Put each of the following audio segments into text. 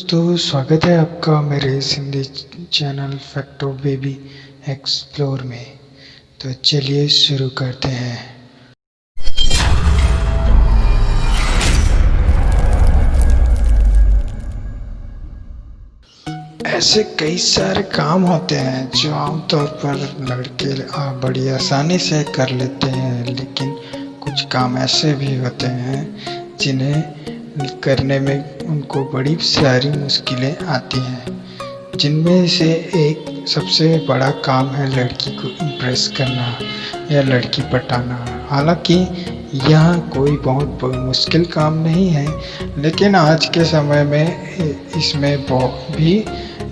दोस्तों, स्वागत है आपका मेरे इस Hindi channel fact of baby explore में। तो चलिए शुरू करते हैं। ऐसे कई सारे काम होते हैं जो आमतौर पर लड़के बड़ी आसानी से कर लेते हैं, लेकिन कुछ काम ऐसे भी होते हैं जिन्हें करने में उनको बड़ी सारी मुश्किलें आती हैं। जिनमें से एक सबसे बड़ा काम है लड़की को इम्प्रेस करना या लड़की पटाना। हालांकि यह कोई बहुत मुश्किल काम नहीं है, लेकिन आज के समय में इसमें बहुत भी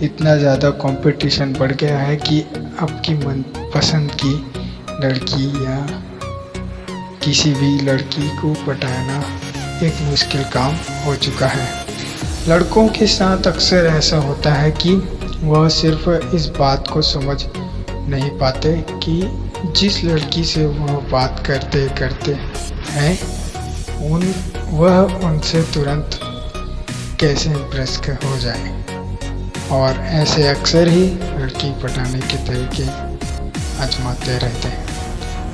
इतना ज़्यादा कंपटीशन बढ़ गया है कि आपकी मनपसंद की लड़की या किसी भी लड़की को पटाना एक मुश्किल काम हो चुका है। लड़कों के साथ अक्सर ऐसा होता है कि वह सिर्फ इस बात को समझ नहीं पाते कि जिस लड़की से वह बात करते हैं वह उनसे तुरंत कैसे इम्प्रेस हो जाए, और ऐसे अक्सर ही लड़की पटाने के तरीके आजमाते रहते हैं।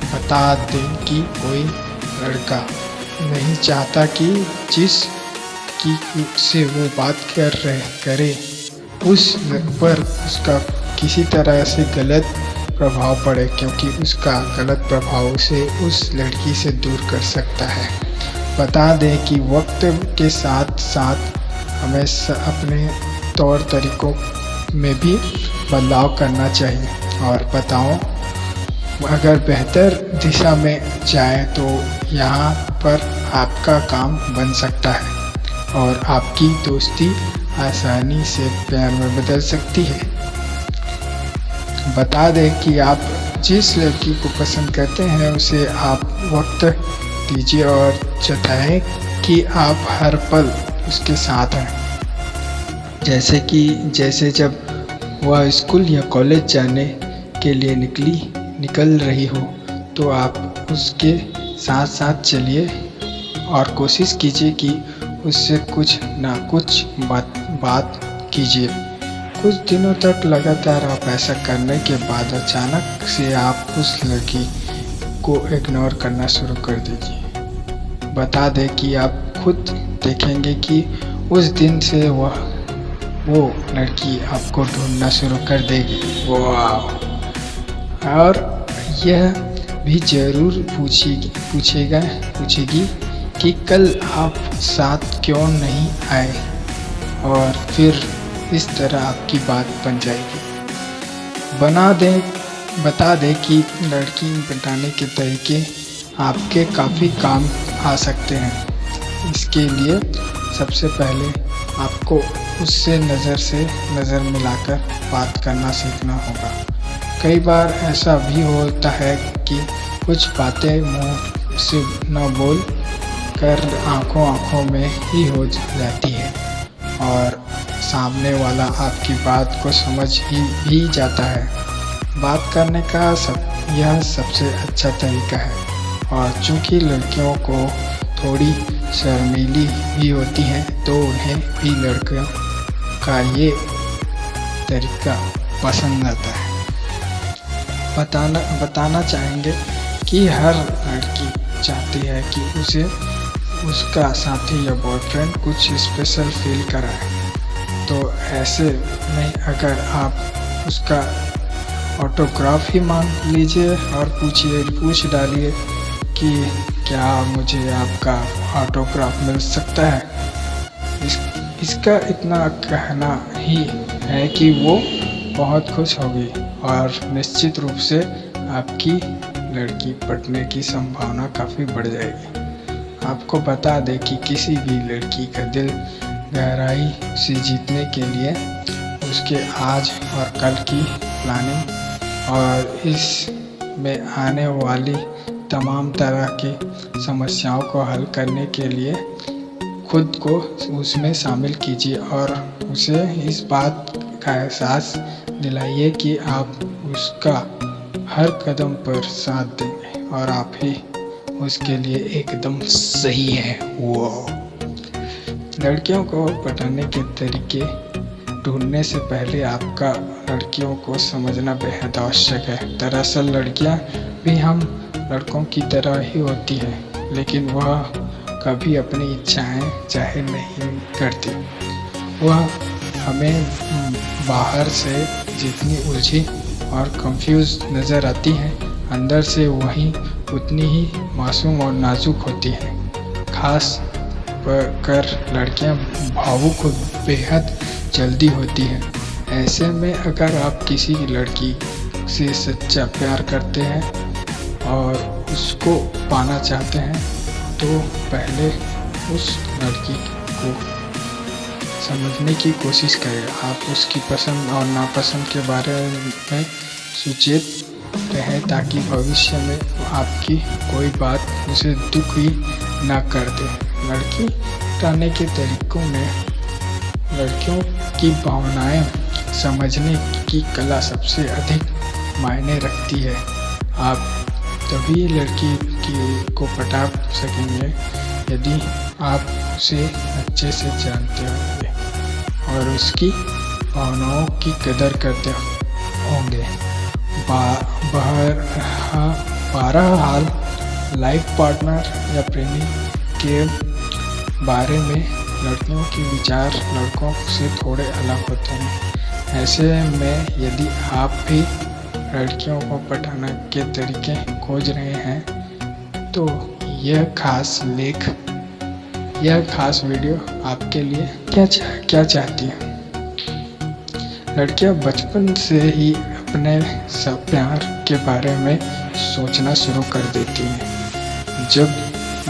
बता दें कि कोई लड़का नहीं चाहता कि जिस की से वो बात करे उस पर उसका किसी तरह से गलत प्रभाव पड़े, क्योंकि उसका गलत प्रभाव उसे उस लड़की से दूर कर सकता है। बता दें कि वक्त के साथ साथ हमें अपने तौर तरीकों में भी बदलाव करना चाहिए, और बताओ अगर बेहतर दिशा में जाए तो यहाँ पर आपका काम बन सकता है और आपकी दोस्ती आसानी से प्यार में बदल सकती है। बता दें कि आप जिस लड़की को पसंद करते हैं उसे आप वक्त दीजिए और जताएं कि आप हर पल उसके साथ हैं। जैसे जब वह स्कूल या कॉलेज जाने के लिए निकल रही हो तो आप उसके साथ साथ चलिए और कोशिश कीजिए कि उससे कुछ ना कुछ बात कीजिए। कुछ दिनों तक लगातार आप ऐसा करने के बाद अचानक से आप उस लड़की को इग्नोर करना शुरू कर दीजिए। बता दें कि आप खुद देखेंगे कि उस दिन से वो लड़की आपको ढूंढना शुरू कर देगी। वाह! और यह भी ज़रूर पूछेगी कि कल आप साथ क्यों नहीं आए, और फिर इस तरह आपकी बात बन जाएगी। बता दें कि लड़की पटाने के तरीके आपके काफ़ी काम आ सकते हैं। इसके लिए सबसे पहले आपको उससे नज़र मिलाकर बात करना सीखना होगा। कई बार ऐसा भी होता है कि कुछ बातें मुंह से न बोल कर आंखों में ही हो जाती है, और सामने वाला आपकी बात को समझ ही भी जाता है। बात करने का यह सबसे अच्छा तरीका है, और चूंकि लड़कियों को थोड़ी शर्मीली भी होती हैं तो उन्हें भी लड़कियों का ये तरीका पसंद आता है। बताना चाहेंगे कि हर लड़की चाहती है कि उसे उसका साथी या बॉयफ्रेंड कुछ स्पेशल फील कराए। तो ऐसे में अगर आप उसका ऑटोग्राफ ही मांग लीजिए और पूछ डालिए कि क्या मुझे आपका ऑटोग्राफ मिल सकता है। इसका इतना कहना ही है कि वो बहुत खुश होगी, और निश्चित रूप से आपकी लड़की पटने की संभावना काफ़ी बढ़ जाएगी। आपको बता दें कि किसी भी लड़की का दिल गहराई से जीतने के लिए उसके आज और कल की प्लानिंग और इसमें आने वाली तमाम तरह की समस्याओं को हल करने के लिए खुद को उसमें शामिल कीजिए, और उसे इस बात का एहसास दिलाइए कि आप उसका हर कदम पर साथ देंगे और आप ही उसके लिए एकदम सही है। वो लड़कियों को पटाने के तरीके ढूंढने से पहले आपका लड़कियों को समझना बेहद आवश्यक है। दरअसल लड़कियां भी हम लड़कों की तरह ही होती हैं, लेकिन वह कभी अपनी इच्छाएं जाहिर नहीं करती। वह हमें बाहर से जितनी उलझी और कंफ्यूज नज़र आती हैं, अंदर से वही उतनी ही मासूम और नाजुक होती हैं। खास कर लड़कियां भावुक बेहद जल्दी होती हैं। ऐसे में अगर आप किसी लड़की से सच्चा प्यार करते हैं और उसको पाना चाहते हैं, तो पहले उस लड़की को समझने की कोशिश करें। आप उसकी पसंद और नापसंद के बारे में सचेत रहें, ताकि भविष्य में आपकी कोई बात उसे दुख ही ना कर दे। लड़की पटाने के तरीकों में लड़कियों की भावनाएं समझने की कला सबसे अधिक मायने रखती है। आप तभी लड़की को पटा सकेंगे यदि आप उसे अच्छे से जानते होंगे और उसकी भावनाओं की कदर करते होंगे। बहरहाल लाइफ पार्टनर या प्रेमी के बारे में लड़कियों के विचार लड़कों से थोड़े अलग होते हैं। ऐसे में यदि आप भी लड़कियों को पटाने के तरीके खोज रहे हैं, तो यह खास वीडियो आपके लिए क्या चाहती है। लड़कियां बचपन से ही अपने सब प्यार के बारे में सोचना शुरू कर देती हैं।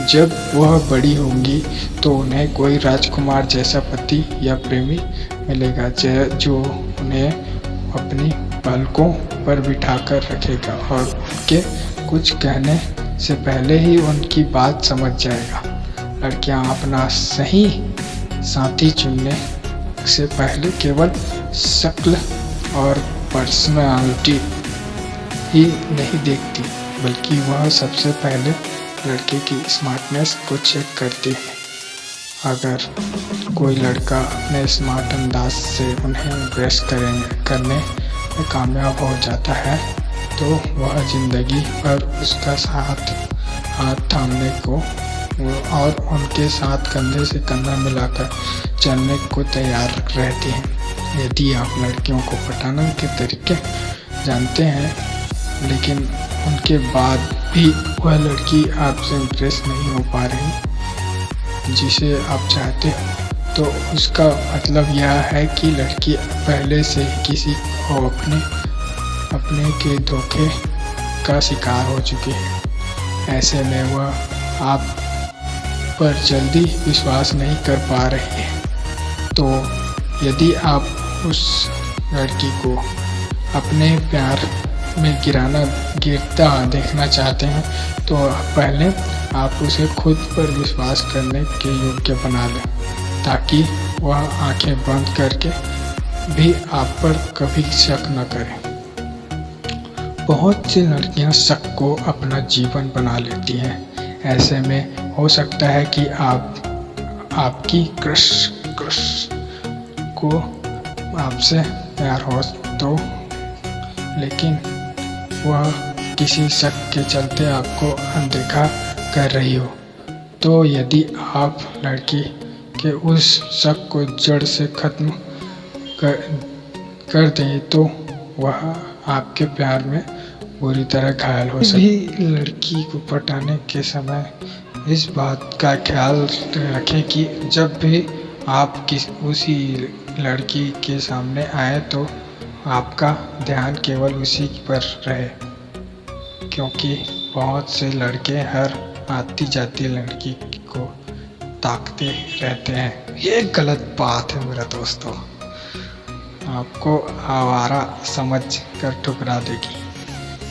जब वह बड़ी होंगी तो उन्हें कोई राजकुमार जैसा पति या प्रेमी मिलेगा, जो उन्हें अपनी पलकों पर बिठाकर रखेगा और उनके कुछ कहने से पहले ही उनकी बात समझ जाएगा। लड़कियां अपना सही साथी चुनने से पहले केवल शक्ल और पर्सनालिटी ही नहीं देखती, बल्कि वह सबसे पहले लड़के की स्मार्टनेस को चेक करती है। अगर कोई लड़का अपने स्मार्ट अंदाज से उन्हें इम्प्रेस करने में कामयाब हो जाता है, तो वह ज़िंदगी भर उसका हाथ थामने को और उनके साथ कंधे से कंधा मिलाकर चलने को तैयार रहती हैं। यदि आप लड़कियों को पटाने के तरीके जानते हैं, लेकिन उनके बाद भी वह लड़की आपसे इम्प्रेस नहीं हो पा रही जिसे आप चाहते हो, तो उसका मतलब यह है कि लड़की पहले से ही किसी को अपने के धोखे का शिकार हो चुकी है। ऐसे में वह आप पर जल्दी विश्वास नहीं कर पा रही है। तो यदि आप उस लड़की को अपने प्यार में गिरता देखना चाहते हैं, तो पहले आप उसे खुद पर विश्वास करने के योग्य बना लें, ताकि वह आंखें बंद करके भी आप पर कभी शक न करें। बहुत सी लड़कियां शक को अपना जीवन बना लेती हैं। ऐसे में हो सकता है कि आपकी क्रश को आपसे प्यार हो, तो लेकिन वह किसी शक के चलते आपको अनदेखा कर रही हो। तो यदि आप लड़की के उस शक को जड़ से खत्म कर दें, तो वह आपके प्यार में बुरी तरह घायल हो सकती। लड़की को पटाने के समय इस बात का ख्याल रखें कि जब भी आप उसी लड़की के सामने आए, तो आपका ध्यान केवल उसी पर रहे, क्योंकि बहुत से लड़के हर आती जाती लड़की को ताकते रहते हैं। ये गलत बात है मेरा दोस्तों, आपको आवारा समझ कर ठुकरा देगी।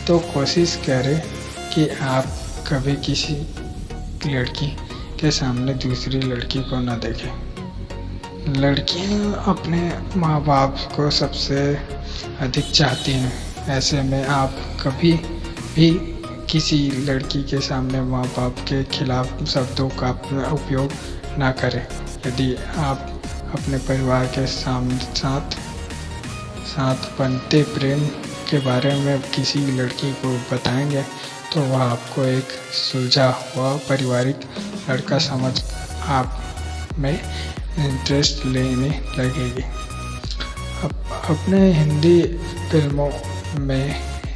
तो कोशिश करें कि आप कभी किसी लड़की के सामने दूसरी लड़की को न देखें। लड़कियां अपने माँ बाप को सबसे अधिक चाहती हैं। ऐसे में आप कभी भी किसी लड़की के सामने माँ बाप के खिलाफ शब्दों का उपयोग ना करें। यदि आप अपने परिवार के साथ बनते प्रेम के बारे में किसी लड़की को बताएंगे तो वह आपको एक सुलझा हुआ पारिवारिक लड़का समझ आप में इंटरेस्ट लेने लगेगी। अपने हिंदी फिल्मों में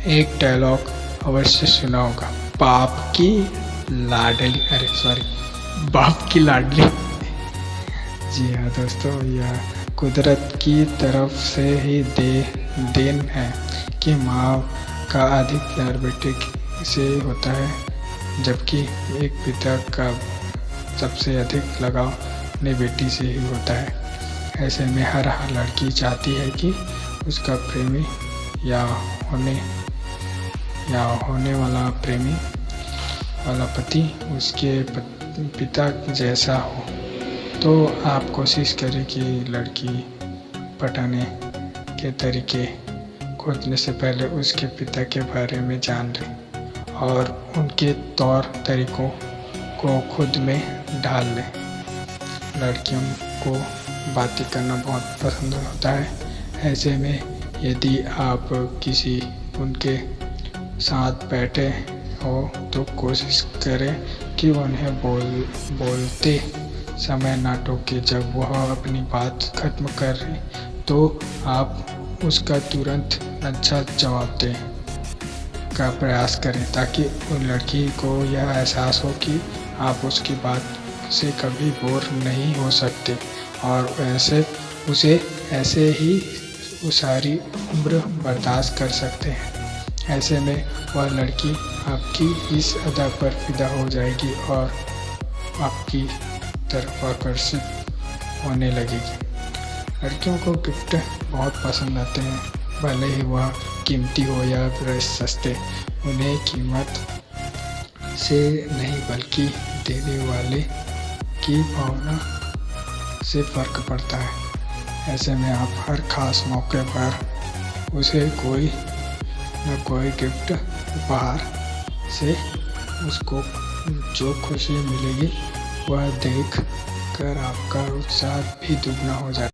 एक डायलॉग अवश्य सुना होगा, बाप की लाडली। जी हाँ दोस्तों, यह कुदरत की तरफ से ही देन है कि माँ का अधिक प्यार बेटे से होता है, जबकि एक पिता का सबसे अधिक लगाव अपनी बेटी से ही होता है। ऐसे में हर लड़की चाहती है कि उसका प्रेमी या होने वाला प्रेमी वाला पति उसके पिता जैसा हो। तो आप कोशिश करें कि लड़की पटाने के तरीके खोजने से पहले उसके पिता के बारे में जान लें और उनके तौर तरीकों को खुद में ढाल लें। लड़कियों को बातें करना बहुत पसंद होता है। ऐसे में यदि आप किसी उनके साथ बैठे हो तो कोशिश करें कि उन्हें बोलते समय ना टोके। जब वह अपनी बात खत्म कर तो आप उसका तुरंत अच्छा जवाब दें का प्रयास करें, ताकि उन लड़की को यह एहसास हो कि आप उसकी बात से कभी बोर नहीं हो सकते और उसे ऐसे ही सारी उम्र बर्दाश्त कर सकते हैं। ऐसे में वह लड़की आपकी इस अदा पर फिदा हो जाएगी और आपकी तरफ आकर्षित होने लगेगी। लड़कियों को गिफ्ट बहुत पसंद आते हैं, भले ही वह कीमती हो या फिर सस्ते। उन्हें कीमत से नहीं बल्कि देने वाले की भावना से फ़र्क पड़ता है। ऐसे में आप हर खास मौके पर उसे कोई न कोई गिफ्ट उपहार से उसको जो खुशी मिलेगी वह देख कर आपका उत्साह भी दुगना हो जाए।